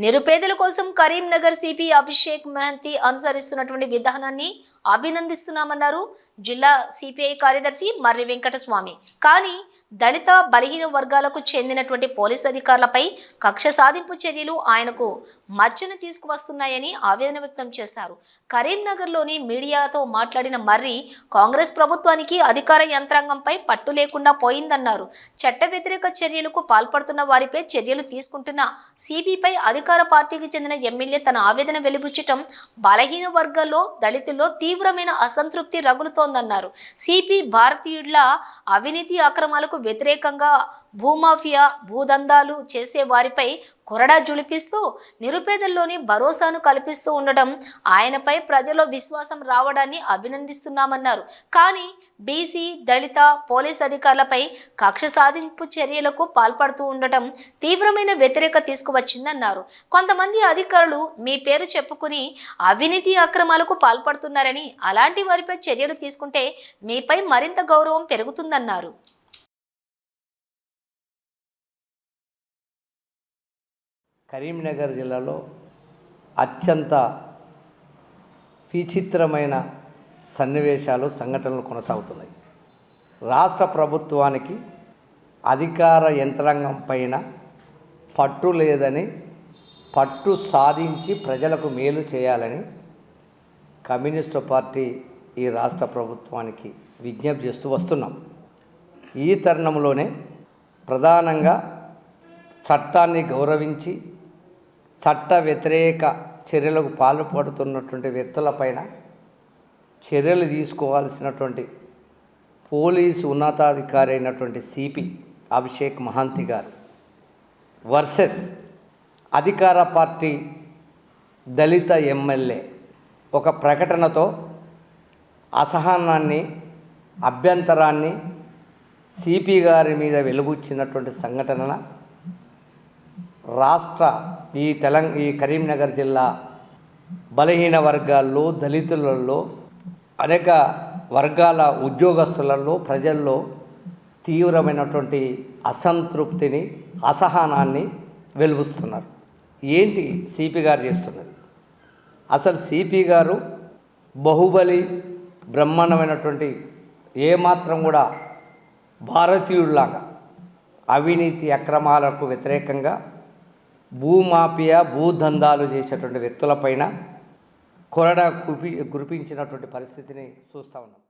నిరుపేదల కోసం కరీంనగర్ సిపి అభిషేక్ మహంతి అనుసరిస్తున్నటువంటి విధానాన్ని అభినందిస్తున్నామన్నారు జిల్లా సిపిఐ కార్యదర్శి మర్రి వెంకటస్వామి. కానీ దళిత బలహీన వర్గాలకు చెందినటువంటి పోలీస్ అధికారులపై కక్ష సాధింపు చర్యలు ఆయనకు మచ్చను తీసుకువస్తున్నాయని ఆవేదన వ్యక్తం చేశారు. కరీంనగర్లోని మీడియాతో మాట్లాడిన మర్రి కాంగ్రెస్ ప్రభుత్వానికి అధికార యంత్రాంగంపై పట్టు లేకుండా పోయిందన్నారు. చట్ట వ్యతిరేక చర్యలకు పాల్పడుతున్న వారిపై చర్యలు తీసుకుంటున్న సిపిపై అధికార పార్టీకి చెందిన ఎమ్మెల్యే తన ఆవేదన వెలిబుచ్చటం బలహీన వర్గాల్లో దళితుల్లో తీవ్రమైన అసంతృప్తి రగులుతోందన్నారు. సిపి భారతీయుల అవినీతి అక్రమాలకు వ్యతిరేకంగా భూమాఫియా భూదందాలు చేసే వారిపై కొరడా జులిపిస్తూ నిరుపేదల్లోని భరోసాను కల్పిస్తూ ఉండడం ఆయనపై ప్రజల్లో విశ్వాసం రావడాన్ని అభినందిస్తున్నామన్నారు. కానీ బీసీ దళిత పోలీస్ అధికారులపై కక్ష సాధింపు చర్యలకు పాల్పడుతూ ఉండటం తీవ్రమైన వ్యతిరేకత తీసుకువచ్చిందన్నారు. కొంతమంది అధికారులు మీ పేరు చెప్పుకుని అవినీతి అక్రమాలకు పాల్పడుతున్నారని, అలాంటి వారిపై చర్యలు తీసుకుంటే మీపై మరింత గౌరవం పెరుగుతుందన్నారు. కరీంనగర్ జిల్లాలో అత్యంత విచిత్రమైన సన్నివేశాలు సంఘటనలు కొనసాగుతున్నాయి. రాష్ట్ర ప్రభుత్వానికి అధికార యంత్రాంగం పైన పట్టు లేదని, పట్టు సాధించి ప్రజలకు మేలు చేయాలని కమ్యూనిస్టు పార్టీ ఈ రాష్ట్ర ప్రభుత్వానికి విజ్ఞప్తి చేస్తూ వస్తున్నాం. ఈ తరుణంలోనే ప్రధానంగా చట్టాన్ని గౌరవించి చట్ట వ్యతిరేక చర్యలకు పాల్పడుతున్నటువంటి వ్యక్తులపైన చర్యలు తీసుకోవాల్సినటువంటి పోలీసు ఉన్నతాధికారి అయినటువంటి సిపి అభిషేక్ మహంతి గారు వర్సెస్ అధికార పార్టీ దళిత ఎమ్మెల్యే ఒక ప్రకటనతో అసహనాన్ని, అభ్యంతరాన్ని సిపి గారి మీద వెలుబుచ్చినటువంటి సంఘటన రాష్ట్ర ఈ కరీంనగర్ జిల్లా బలహీన వర్గాల్లో, దళితులలో, అనేక వర్గాల ఉద్యోగస్తులలో, ప్రజల్లో తీవ్రమైనటువంటి అసంతృప్తిని, అసహనాన్ని వెలుబుస్తున్నారు. ఏంటి సిపి గారు చేస్తున్నది? అసలు సిపి గారు బాహుబలి బ్రహ్మాండమైనటువంటి ఏమాత్రం కూడా భారతీయుడిలాగా అవినీతి అక్రమాలకు వ్యతిరేకంగా భూమాఫియా భూదందాలు చేసేటువంటి వ్యక్తులపైన కొరడా కురిపించినటువంటి పరిస్థితిని చూస్తూ ఉన్నాం.